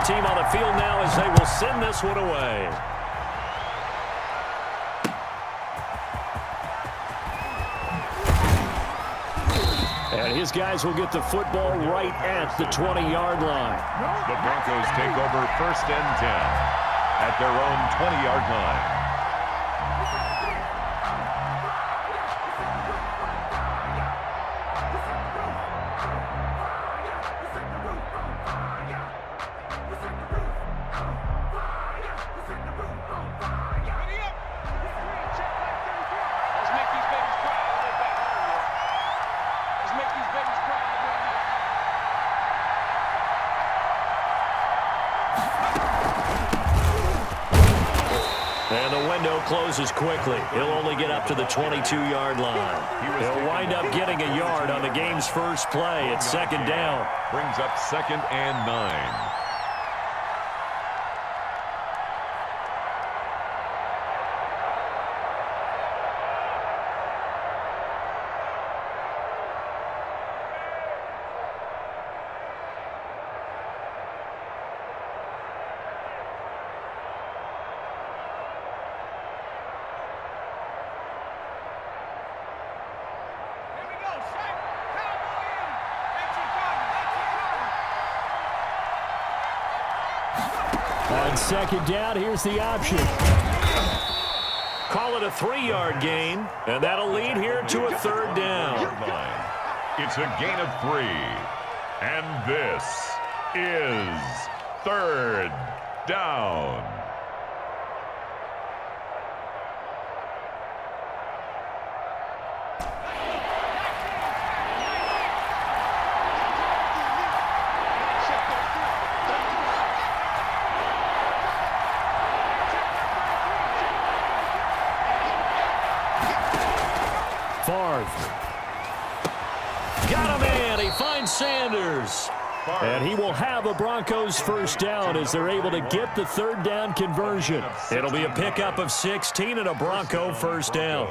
team on the field now as they will send this one away. And his guys will get the football right at the 20-yard line. The Broncos take over 1st and 10 at their own 20-yard line. And the window closes quickly. He'll only get up to the 22-yard line. He'll wind up getting a yard on the game's first play. It's 2nd down. Brings up 2nd and 9. On 2nd down, here's the option. Call it a 3-yard gain, and that'll lead here to a 3rd down. It's a gain of 3. And this is 3rd down. Got a man. He finds Sanders. And he will have a Broncos 1st down as they're able to get the 3rd down conversion. It'll be a pickup of 16 and a Bronco 1st down.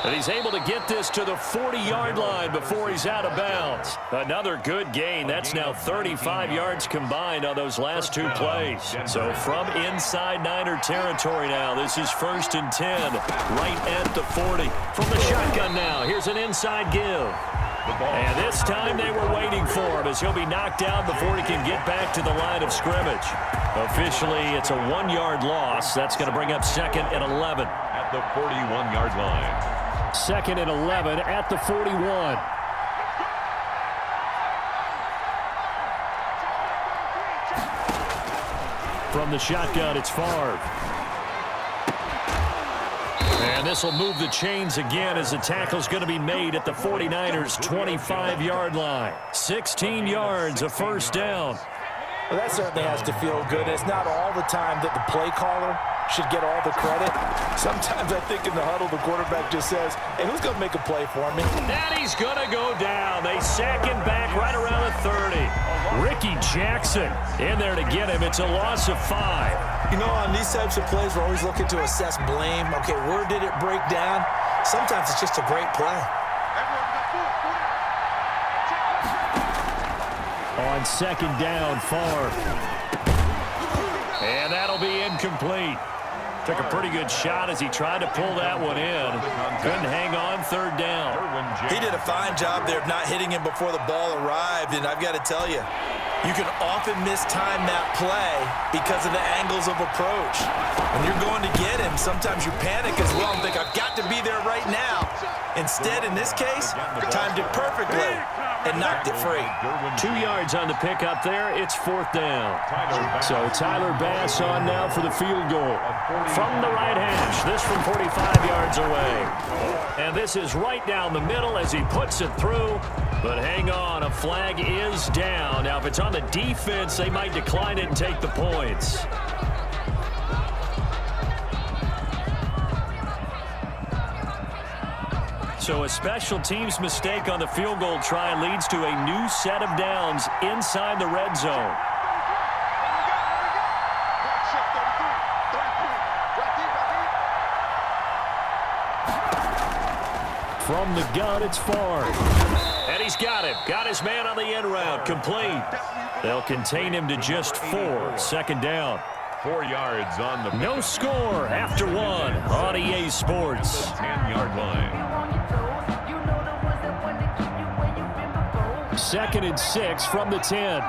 And he's able to get this to the 40-yard line before he's out of bounds. Another good gain. That's now 35 yards combined on those last 2 plays. So from inside Niner territory now, this is 1st and 10, right at the 40. From the shotgun now, here's an inside give. And this time they were waiting for him as he'll be knocked down before he can get back to the line of scrimmage. Officially, it's a 1-yard loss. That's going to bring up 2nd and 11. At the 41-yard line. 2nd and 11 at the 41. From the shotgun, it's Favre. And this will move the chains again as the tackle's going to be made at the 49ers' 25-yard line. 16 yards, a 1st down. Well, that certainly has to feel good. It's not all the time that the play caller should get all the credit. Sometimes I think in the huddle, the quarterback just says, hey, who's going to make a play for me? And he's going to go down. They sack him back right around the 30. Ricky Jackson in there to get him. It's a loss of 5. You know, on these types of plays, we're always looking to assess blame. Okay, where did it break down? Sometimes it's just a great play. On 2nd down, Favre. And that'll be incomplete. Took a pretty good shot as he tried to pull that one in. Couldn't hang on 3rd down. He did a fine job there of not hitting him before the ball arrived, and I've got to tell you, you can often mistime that play because of the angles of approach. When you're going to get him, sometimes you panic as well and think, I've got to be there right now. Instead, in this case, timed it perfectly and knocked it free. 2 yards on the pickup there. It's 4th down. So Tyler Bass on now for the field goal. From the right hash, this from 45 yards away. And this is right down the middle as he puts it through. But hang on, a flag is down. Now, if it's on the defense, they might decline it and take the points. So a special teams mistake on the field goal try leads to a new set of downs inside the red zone. From the gun, it's Favre. And he's got him. Got his man on the end route. Complete. They'll contain him to just 4. Second down. 4 yards on the No score after 1 on EA Sports. 10-yard line. 2nd and 6 from the 10.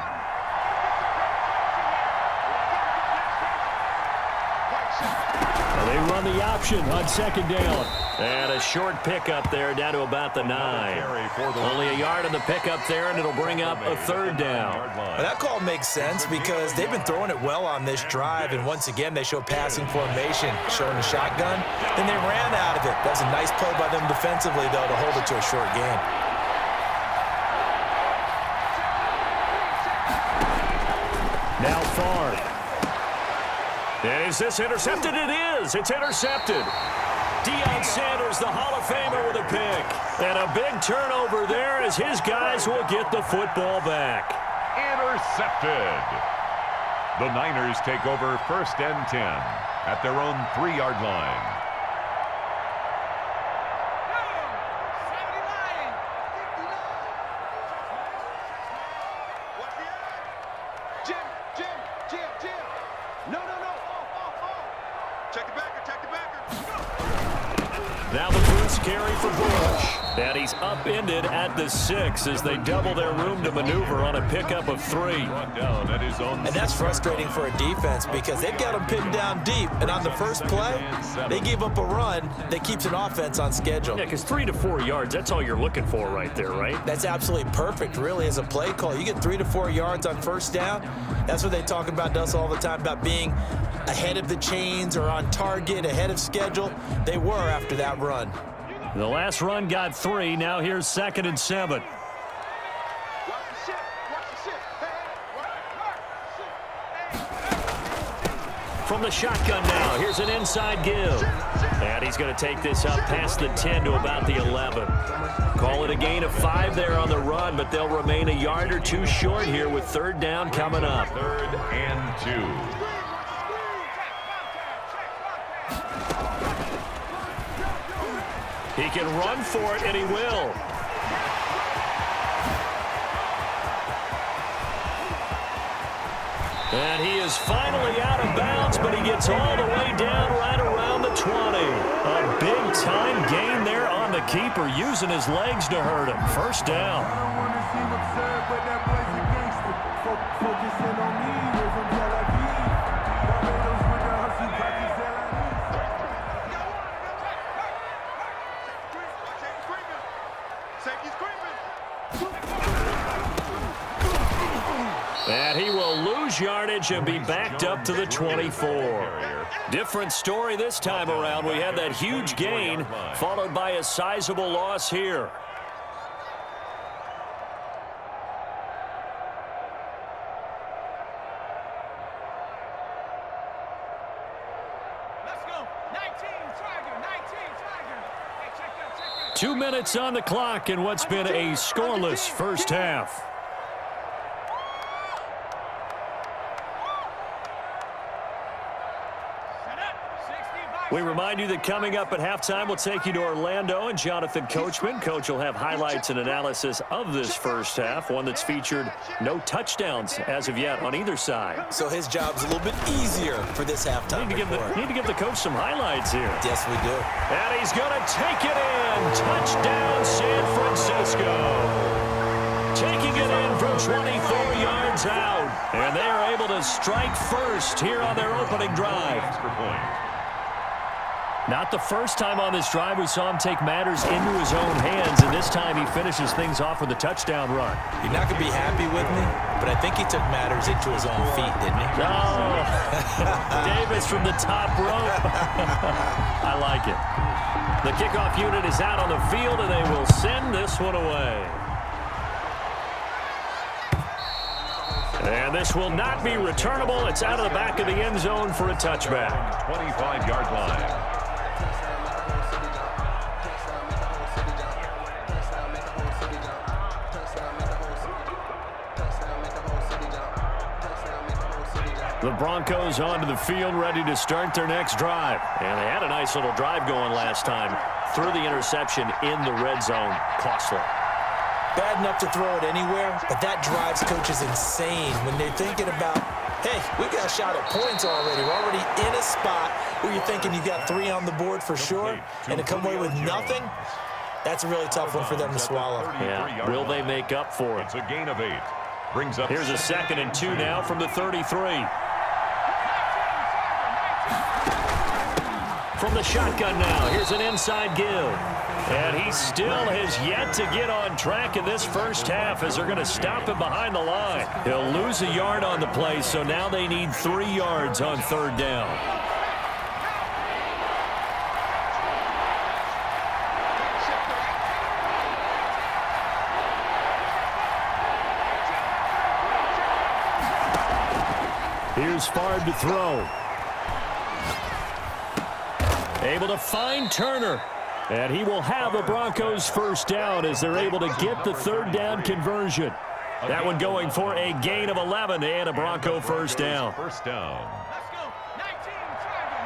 They run the option on 2nd down. And a short pickup there down to about the 9. Only a yard on the pickup there, and it'll bring up a 3rd down. Well, that call makes sense because they've been throwing it well on this drive, and once again they show passing formation, showing the shotgun. Then they ran out of it. That was a nice play by them defensively, though, to hold it to a short gain. Now Favre. And is this intercepted? It is. It's intercepted. Deion Sanders, the Hall of Famer, with a pick. And a big turnover there as his guys will get the football back. Intercepted. The Niners take over 1st and 10 at their own 3-yard line. Now the boots carry for Bush. And he's upended at the 6 as they double their room to maneuver on a pickup of 3. And that's frustrating for a defense because they've got them pinned down deep. And on the first play, they give up a run that keeps an offense on schedule. Yeah, because 3 to 4 yards, that's all you're looking for right there, right? That's absolutely perfect, really, as a play call. You get 3 to 4 yards on 1st down. That's what they talk about us all the time, about being ahead of the chains or on target, ahead of schedule. They were after that run. The last run got 3. Now here's 2nd and 7. From the shotgun now, here's an inside give. And he's going to take this up past the 10 to about the 11. Call it a gain of 5 there on the run, but they'll remain a yard or 2 short here with 3rd down coming up. 3rd and 2. He can run for it, and he will. And he is finally out of bounds, but he gets all the way down right around the 20. A big-time gain there on the keeper, using his legs to hurt him. 1st down. And he will lose yardage and be backed up to the 24. Different story this time around. We had that huge gain followed by a sizable loss here. Let's go. 19, Tiger. 19, Tiger. Hey, check that. 2 minutes on the clock in what's been a scoreless 1st half. We remind you that coming up at halftime, we'll take you to Orlando and Jonathan Coachman. Coach will have highlights and analysis of this 1st half, one that's featured no touchdowns as of yet on either side. So his job's a little bit easier for this halftime. Need to give the coach some highlights here. Yes, we do. And he's going to take it in. Touchdown, San Francisco. Taking it in from 24 yards out. And they are able to strike first here on their opening drive. Extra point. Not the first time on this drive we saw him take matters into his own hands, and this time he finishes things off with a touchdown run. You're not going to be happy with me, but I think he took matters into his own feet, didn't he? Oh, Davis from the top rope. I like it. The kickoff unit is out on the field, and they will send this one away. And this will not be returnable. It's out of the back of the end zone for a touchback. 25-yard line. The Broncos onto the field, ready to start their next drive. And they had a nice little drive going last time. Threw the interception in the red zone. Costly. Bad enough to throw it anywhere, but that drives coaches insane when they're thinking about, hey, we've got a shot at points already. We're already in a spot where you're thinking you got 3 on the board for sure, and to come away with nothing, that's a really tough one for them to swallow. Yeah, will they make up for it? It's a gain of 8. Brings up. Here's a 2nd and 2 now from the 33. From the shotgun now, here's an inside give. And he still has yet to get on track in this first half as they're going to stop him behind the line. He'll lose a yard on the play, so now they need 3 yards on 3rd down. Here's Favre to throw. Able to find Turner. And he will have the Broncos first down as they're able to get the 3rd down conversion. That one going for a gain of 11 and a Bronco first down. First down. Let's go. 19, Tiger.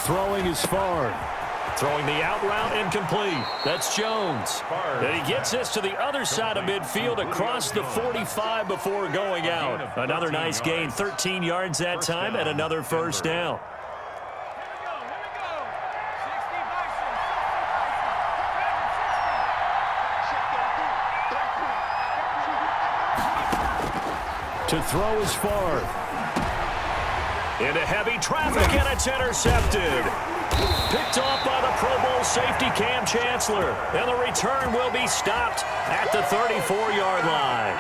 Throwing is Favre. Throwing the out route incomplete. That's Jones. And he gets this to the other side of midfield across the 45 before going out. Another nice gain, 13 yards that time, and another first down. Here we go. 60 Bison. To throw is Favre. Into heavy traffic, and it's intercepted. Picked off by the Pro Bowl safety Cam Chancellor. And the return will be stopped at the 34-yard line.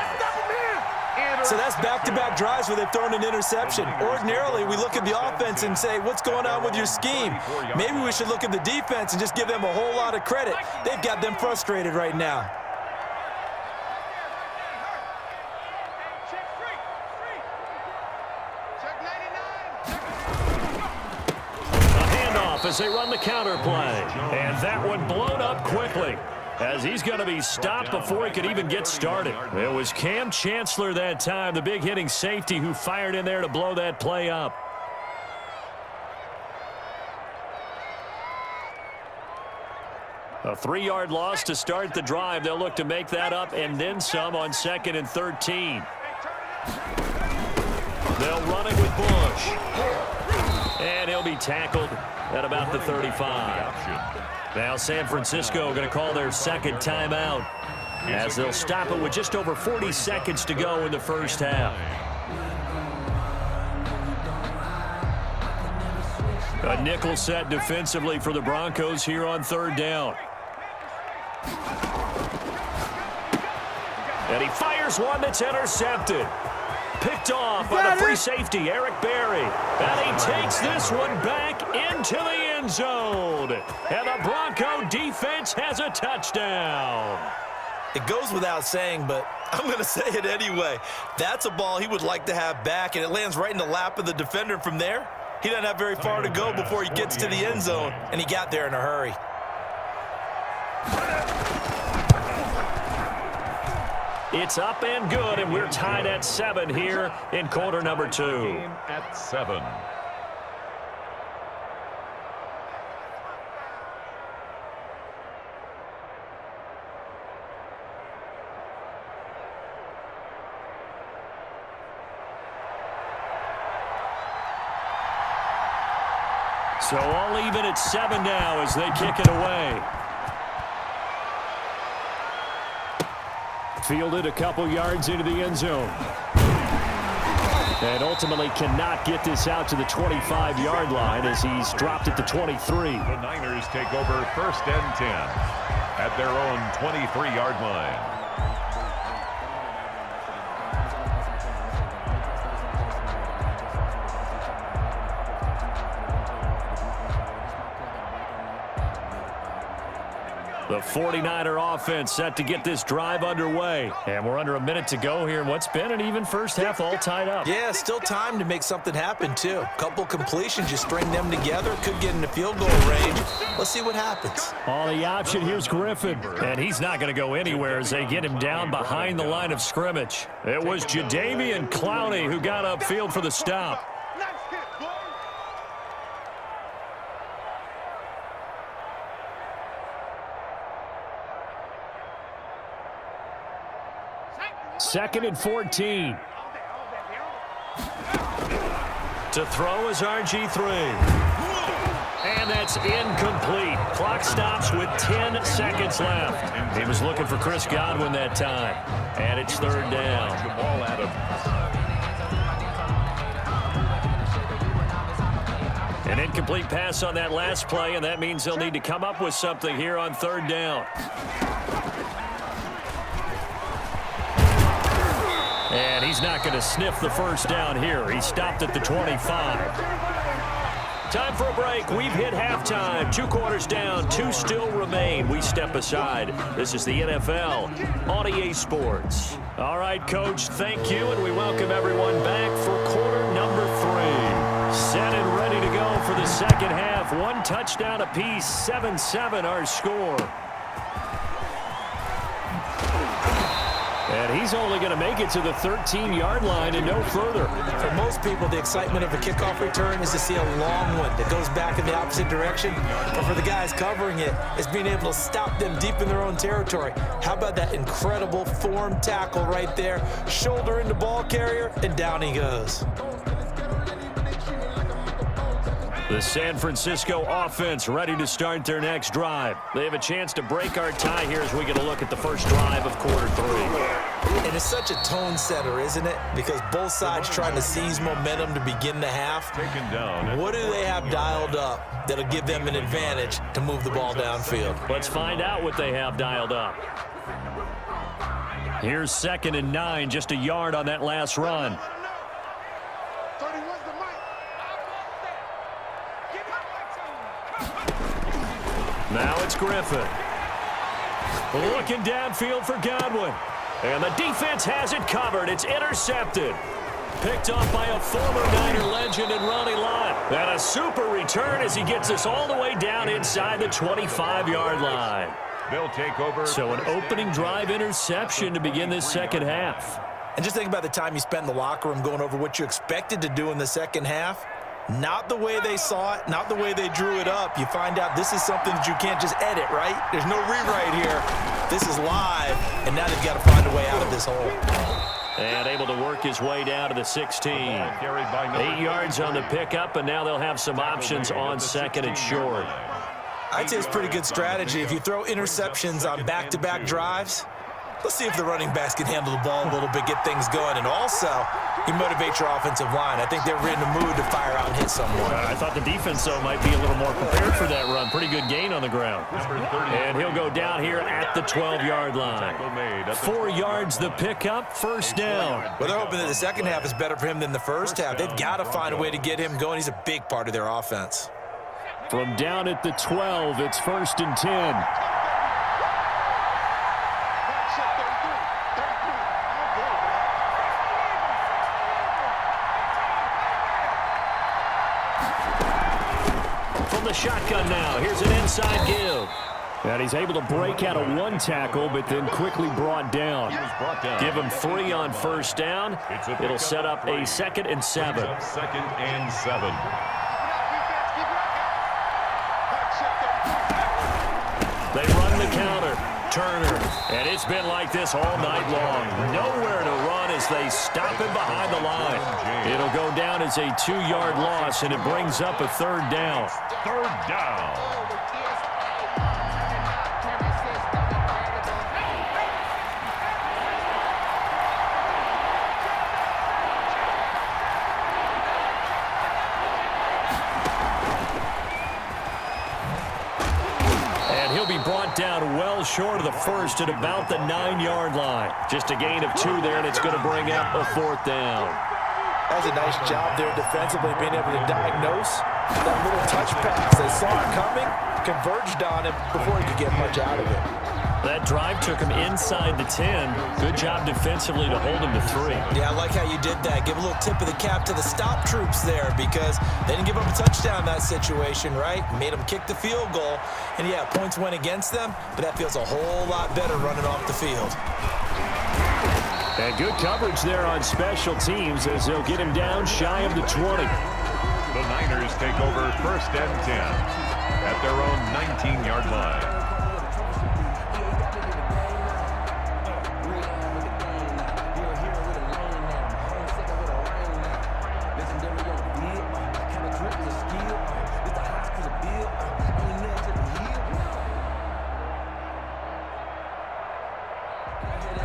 So that's back-to-back drives where they've thrown an interception. Ordinarily, we look at the offense and say, what's going on with your scheme? Maybe we should look at the defense and just give them a whole lot of credit. They've got them frustrated right now. Check free. Check 99. As they run the counter play. And that one blown up quickly as he's going to be stopped before he could even get started. It was Cam Chancellor that time, the big hitting safety, who fired in there to blow that play up. A 3-yard loss to start the drive. They'll look to make that up and then some on 2nd and 13. They'll run it with Bush. And he'll be tackled at about the 35. Now San Francisco going to call their 2nd timeout as they'll stop it with just over 40 seconds to go in the first half. A nickel set defensively for the Broncos here on 3rd down. And he fires one that's intercepted. Picked off by the free safety, Eric Berry. And he takes this one back into the end zone. And the Bronco defense has a touchdown. It goes without saying, but I'm going to say it anyway. That's a ball he would like to have back, and it lands right in the lap of the defender. From there, he doesn't have very far to go before he gets to the end zone, and he got there in a hurry. It's up and good, and we're tied at 7 here in quarter number 2. At 7. So all even at 7 now as they kick it away. Fielded a couple yards into the end zone. And ultimately cannot get this out to the 25-yard line as he's dropped at the 23. The Niners take over 1st and 10 at their own 23-yard line. The 49er offense set to get this drive underway. And we're under a minute to go here in what's been an even first half, all tied up. Yeah, still time to make something happen, too. A couple completions, you string them together, could get into field goal range. Let's see what happens. On the option, here's Griffin. And he's not going to go anywhere as they get him down behind the line of scrimmage. It was Jadeveon Clowney who got upfield for the stop. Second and 14. To throw is RG3. And that's incomplete. Clock stops with 10 seconds left. He was looking for Chris Godwin that time. And it's third down. The ball at him. An incomplete pass on that last play, and that means they'll need to come up with something here on third down. And he's not going to sniff the first down here. He stopped at the 25. Time for a break. We've hit halftime. 2 quarters down, 2 still remain. We step aside. This is the NFL on EA Sports. All right, Coach, thank you, and we welcome everyone back for quarter number 3. Set and ready to go for the second half. 1 touchdown apiece, 7-7 our score. And he's only going to make it to the 13-yard line and no further. For most people, the excitement of a kickoff return is to see a long one that goes back in the opposite direction. But for the guys covering it, it's being able to stop them deep in their own territory. How about that incredible form tackle right there? Shoulder into ball carrier, and down he goes. The San Francisco offense ready to start their next drive. They have a chance to break our tie here as we get a look at the first drive of quarter 3. And it's such a tone setter, isn't it? Because both sides trying to seize momentum to begin the half. Taken down. What do they have dialed up that'll give them an advantage to move the ball downfield? Let's find out what they have dialed up. Here's 2nd and 9, just a yard on that last run. Now it's Griffin. Looking downfield for Godwin. And the defense has it covered. It's intercepted. Picked off by a former Niner legend in Ronnie Lott. And a super return as he gets us all the way down inside the 25-yard line. They'll take over. So an opening drive interception to begin this second half. And just think about the time you spent in the locker room going over what you expected to do in the second half. Not the way they saw it, not the way they drew it up. You find out this is something that you can't just edit, right? There's no rewrite here. This is live, and now they've got to find a way out of this hole. And able to work his way down to the 16. 8 yards on the pickup, and now they'll have some options on 2nd and short. I'd say it's pretty good strategy. If you throw interceptions on back-to-back drives, let's see if the running backs can handle the ball a little bit, get things going. And also, you motivate your offensive line. I think they're in the mood to fire out and hit someone. I thought the defense, though, might be a little more prepared for that run. Pretty good gain on the ground. And he'll go down here at the 12-yard line. 4 yards the pickup, first down. Well, they're hoping that the second half is better for him than the first half. They've got to find a way to get him going. He's a big part of their offense. From down at the 12, it's 1st and 10. The shotgun now. Here's an inside give. And he's able to break out of 1 tackle, but then quickly brought down. Give him 3 on first down. It'll set up a 2nd and 7. 2nd and 7. They run the counter. Turner. And it's been like this all night long. Nowhere to run as they stop him behind the line. It'll go down as a 2-yard loss, and it brings up a 3rd down. 3rd down. Brought down well short of the first at about the 9-yard line. Just a gain of 2 there, and it's going to bring up a 4th down. That's a nice job there defensively, being able to diagnose that little touch pass. They saw it coming, converged on him before he could get much out of it. That drive took him inside the 10. Good job defensively to hold him to 3. Yeah, I like how you did that. Give a little tip of the cap to the stop troops there, because they didn't give up a touchdown in that situation, right? Made them kick the field goal. And, yeah, points went against them, but that feels a whole lot better running off the field. And good coverage there on special teams as they'll get him down shy of the 20. The Niners take over 1st and 10 at their own 19-yard line.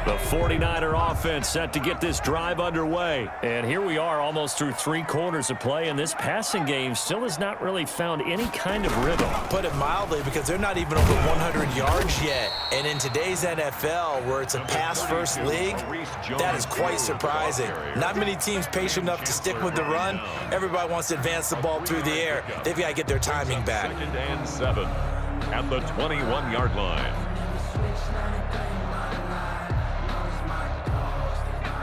The 49er offense set to get this drive underway. And here we are almost through 3 quarters of play, and this passing game still has not really found any kind of rhythm. Put it mildly, because they're not even over 100 yards yet. And in today's NFL, where it's a pass-first league, that is quite surprising. Not many teams patient enough to stick with the run. Everybody wants to advance the ball through the air. They've got to get their timing back. 2nd and 7 at the 21-yard line.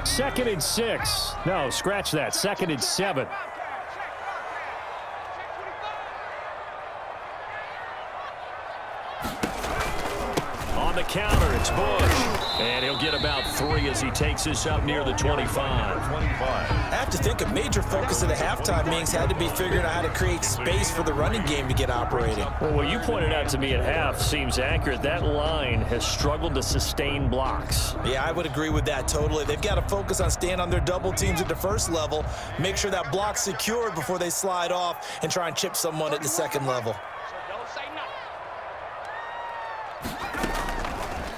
2nd and 6. No, scratch that. 2nd and 7. On the counter, it's Bush. And he'll get about 3 as he takes this up near the 25. I have to think a major focus of the halftime meetings had to be figuring out how to create space for the running game to get operating. Well, what you pointed out to me at half seems accurate. That line has struggled to sustain blocks. Yeah, I would agree with that totally. They've got to focus on staying on their double teams at the first level, make sure that block's secured before they slide off and try and chip someone at the second level.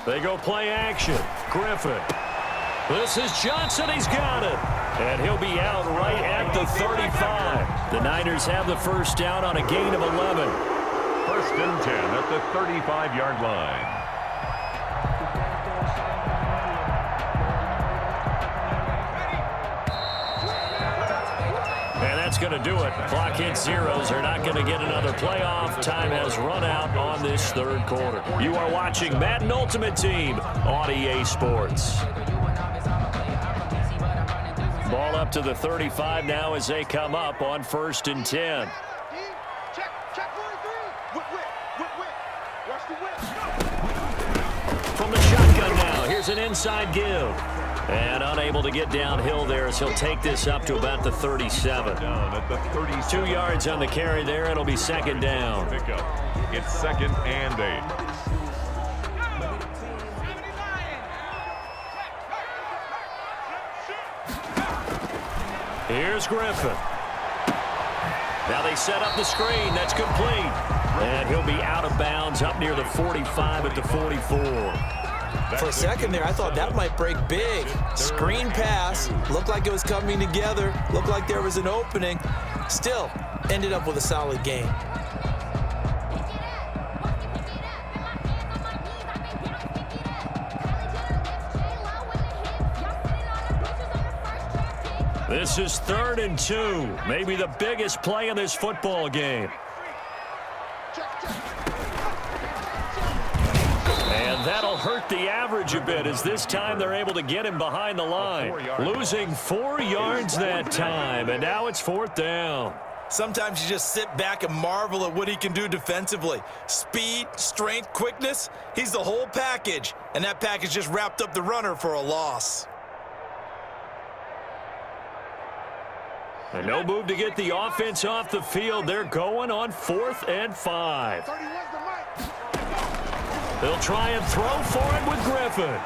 They go play action. Griffin. This is Johnson. He's got it. And he'll be out right at the 35. The Niners have the first down on a gain of 11. 1st and 10 at the 35-yard line. And that's going to do it. Clock hits zeros. They're not going to get another playoff. Time has run out on this 3rd quarter. You are watching Madden Ultimate Team on EA Sports. Ball up to the 35 now as they come up on 1st and 10. Check 43. Whip. Watch the whip. From the shotgun now, here's an inside give. And unable to get downhill there as he'll take this up to about the 37. Down at the 2 yards on the carry there. It'll be 2nd down. Pickup. It's 2nd and 8. Here's Griffin. Now they set up the screen. That's complete. And he'll be out of bounds up near the 45 at the 44. For a second there, I thought that might break big. Screen pass. Looked like it was coming together. Looked like there was an opening. Still, ended up with a solid game. This is 3rd and 2. Maybe the biggest play in this football game. And that'll hurt the average a bit as this time they're able to get him behind the line. Losing 4 yards that time, and now it's 4th down. Sometimes you just sit back and marvel at what he can do defensively. Speed, strength, quickness, he's the whole package. And that package just wrapped up the runner for a loss. And no move to get the offense off the field. They're going on 4th and 5. They'll try and throw for it with Griffin.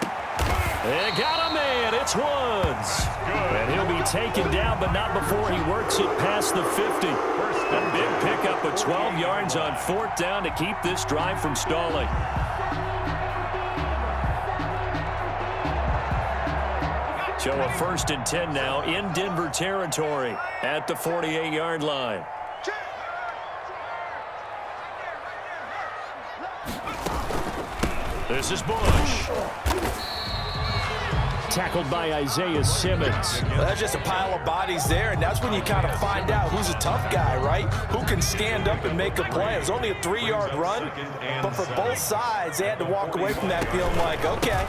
They got a man. It's Woods. And he'll be taken down, but not before he works it past the 50. A big pickup of 12 yards on 4th down to keep this drive from stalling. So a 1st and 10 now in Denver territory at the 48-yard line. This is Bush. tackled by Isaiah Simmons. Well, that's just a pile of bodies there, and that's when you kind of find out who's a tough guy, right? Who can stand up and make a play. It was only a 3-yard run, but for both sides, they had to walk away from that feeling like, okay,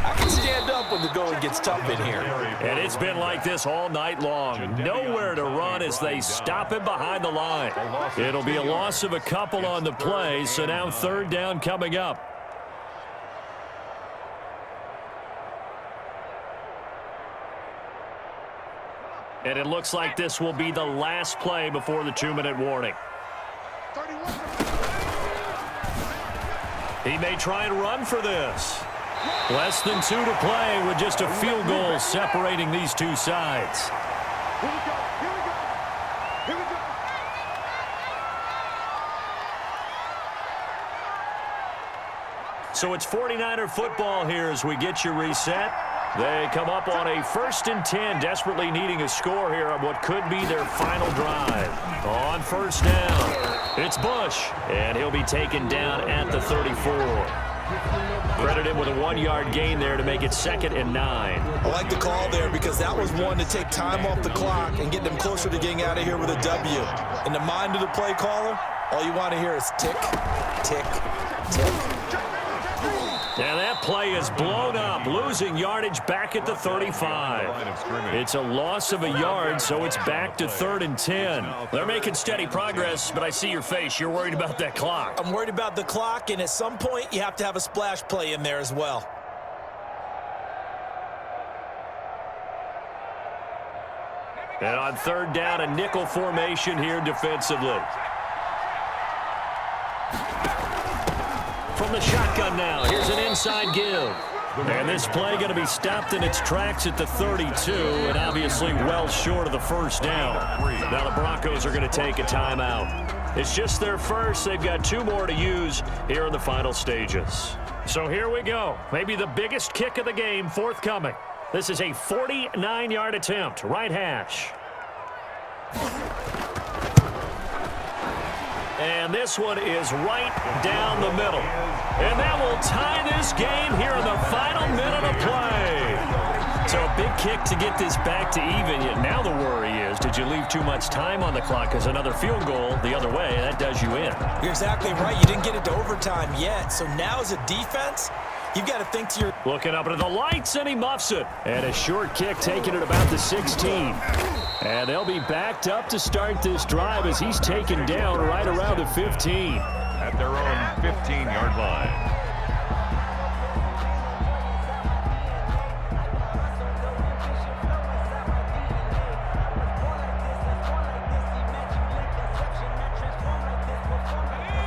I can stand up when the going gets tough in here. And it's been like this all night long. Nowhere to run as they stop him behind the line. It'll be a loss of a couple on the play, so now 3rd down coming up. And it looks like this will be the last play before the 2-minute warning. He may try and run for this. Less than 2 to play with just a field goal separating these two sides. Here we go. Here we go. Here we go. So it's 49er football here as we get you reset. They come up on a 1st and 10, desperately needing a score here on what could be their final drive. On 1st down, it's Bush, and he'll be taken down at the 34. Credit him with a 1-yard gain there to make it 2nd and 9. I like the call there because that was one to take time off the clock and get them closer to getting out of here with a W. In the mind of the play caller, all you want to hear is tick, tick, tick. And that play is blown up, losing yardage back at the 35. It's a loss of a yard, so it's back to 3rd and 10. They're making steady progress, but I see your face. You're worried about that clock. I'm worried about the clock, and at some point, you have to have a splash play in there as well. And on 3rd down, a nickel formation here defensively. From the shotgun now, here's an inside give. And this play going to be stopped in its tracks at the 32, and obviously well short of the 1st down. Now the Broncos are going to take a timeout. It's just their first. They've got 2 more to use here in the final stages. So here we go. Maybe the biggest kick of the game forthcoming. This is a 49-yard attempt, right hash. And this one is right down the middle. And that will tie this game here in the final minute of play. So a big kick to get this back to even. Yet now the worry is, did you leave too much time on the clock? Because another field goal the other way, that does you in. You're exactly right. You didn't get it to overtime yet. So now as a defense, you've got to think to your... Looking up into the lights, and he muffs it. And a short kick taken at about the 16. And they'll be backed up to start this drive as he's taken down right around the 15. At their own 15-yard line.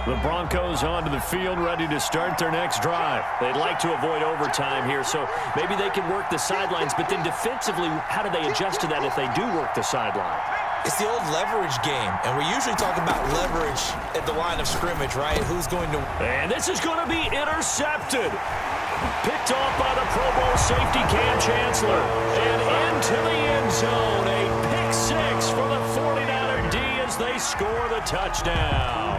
The Broncos onto the field, ready to start their next drive. They'd like to avoid overtime here, so maybe they can work the sidelines, but then defensively, how do they adjust to that if they do work the sideline? It's the old leverage game, and we usually talk about leverage at the line of scrimmage, right? Who's going to... And this is going to be intercepted. Picked off by the Pro Bowl safety Cam Chancellor. And into the end zone, a pick 6 for the 49er D as they score the touchdown.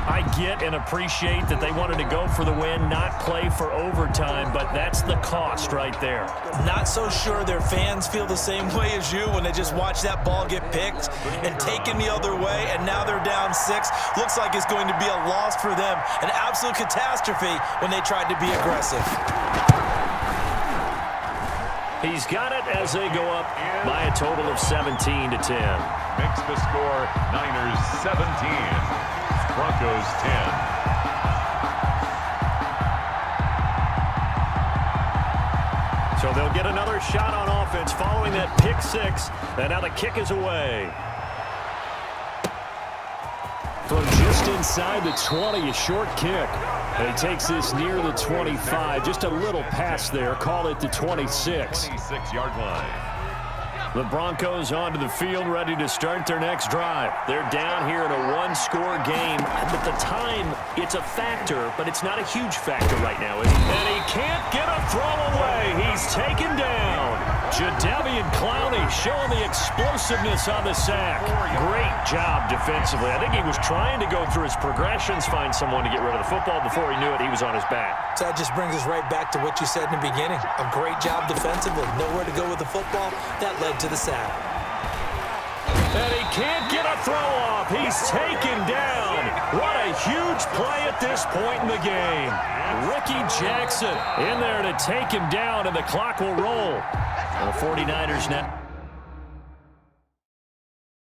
I get and appreciate that they wanted to go for the win, not play for overtime, but that's the cost right there. Not so sure their fans feel the same way as you when they just watch that ball get picked and taken the other way, and now they're down 6. Looks like it's going to be a loss for them. An absolute catastrophe when they tried to be aggressive. He's got it as they go up by a total of 17-10. Makes the score Niners 17. Broncos 10. So they'll get another shot on offense following that pick 6, and now the kick is away. From just inside the 20, a short kick. And he takes this near the 25, just a little pass there, call it the 26. 26-yard line. The Broncos onto the field, ready to start their next drive. They're down here in a 1-score game. At the time, it's a factor, but it's not a huge factor right now, is it? And he can't get a throw away. He's taken down. Jadeveon Clowney showing the explosiveness on the sack. Great job defensively. I think he was trying to go through his progressions, find someone to get rid of the football. Before he knew it, he was on his back. So that just brings us right back to what you said in the beginning. A great job defensively. Nowhere to go with the football. That led to the sack. And he can't get a throw off. He's taken down. What a huge play at this point in the game. Ricky Jackson in there to take him down, and the clock will roll. The 49ers now.